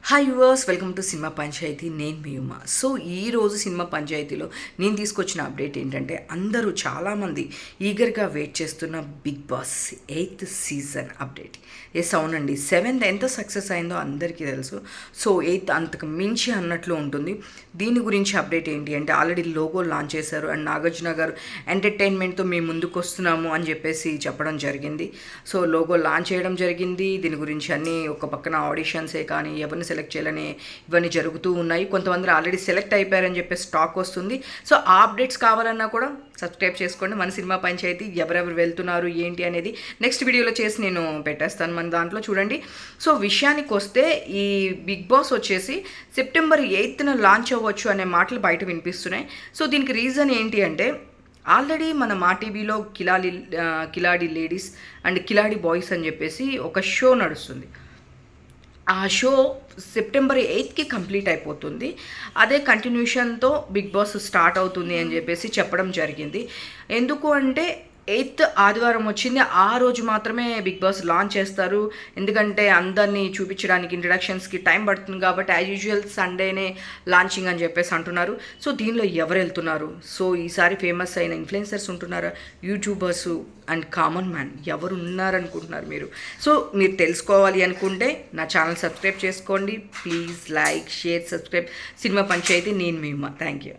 Hi viewers, welcome to cinema Panchayati. నేను మీ Uma. So ఈరోజు సినిమా పంచాయతీలో నేను తీసుకొచ్చిన అప్డేట్ ఏంటంటే, అందరూ చాలామంది ఈగర్గా వెయిట్ చేస్తున్న Bigg Boss 8th season update. Yes, అవునండి, 7th ఎంత సక్సెస్ అయిందో అందరికీ తెలుసు. సో 8th అంతకు మించి అన్నట్లు ఉంటుంది. దీని గురించి అప్డేట్ ఏంటి అంటే, ఆల్రెడీ లోగో లాంచ్ చేశారు అండ్ నాగార్జున గారు ఎంటర్టైన్మెంట్తో మేము ముందుకు వస్తున్నాము అని చెప్పేసి చెప్పడం జరిగింది. సో లోగో లాంచ్ చేయడం జరిగింది. దీని గురించి అన్నీ ఒక పక్కన ఆడిషన్సే కానీ ఎవరిని సెలెక్ట్ చేయాలని ఇవన్నీ జరుగుతూ ఉన్నాయి. కొంతమంది ఆల్రెడీ సెలెక్ట్ అయిపోయారని చెప్పేసి టాక్ వస్తుంది. సో ఆ అప్డేట్స్ కావాలన్నా కూడా సబ్స్క్రైబ్ చేసుకోండి. మన సినిమా పంచాయతీ ఎవరెవరు వెళ్తున్నారు ఏంటి అనేది నెక్స్ట్ వీడియోలో చేసి నేను పెట్టేస్తాను మన దాంట్లో, చూడండి. సో విషయానికి వస్తే ఈ బిగ్ బాస్ వచ్చేసి September 8th లాంచ్ అవ్వచ్చు అనే మాటలు బయట వినిపిస్తున్నాయి. సో దీనికి రీజన్ ఏంటి అంటే, ఆల్రెడీ మన మా టీవీలో కిలాడి లేడీస్ అండ్ కిలాడి బాయ్స్ అని చెప్పేసి ఒక షో నడుస్తుంది. ఆ షో September 8th కంప్లీట్ అయిపోతుంది. అదే కంటిన్యూషన్తో బిగ్ బాస్ స్టార్ట్ అవుతుంది అని చెప్పేసి చెప్పడం జరిగింది. ఎందుకు అంటే 8th ఆదివారం వచ్చింది, ఆ రోజు మాత్రమే బిగ్ బాస్ లాంచ్ చేస్తారు. ఎందుకంటే అందరినీ చూపించడానికి ఇంట్రడక్షన్స్కి టైం పడుతుంది కాబట్టి యాజ్ యూజువల్ సండేనే లాంచింగ్ అని చెప్పేసి అంటున్నారు. సో దీనిలో ఎవరు వెళ్తున్నారు? సో ఈసారి ఫేమస్ అయిన ఇన్ఫ్లుయెన్సర్స్ ఉంటున్నారా, యూట్యూబర్స్ అండ్ కామన్ మ్యాన్ ఎవరు ఉన్నారనుకుంటున్నారు మీరు? సో మీరు తెలుసుకోవాలి అనుకుంటే నా ఛానల్ సబ్స్క్రైబ్ చేసుకోండి. Please like, share, subscribe. Cinema Panchayati. నేను మీ ఉమా. Thank you.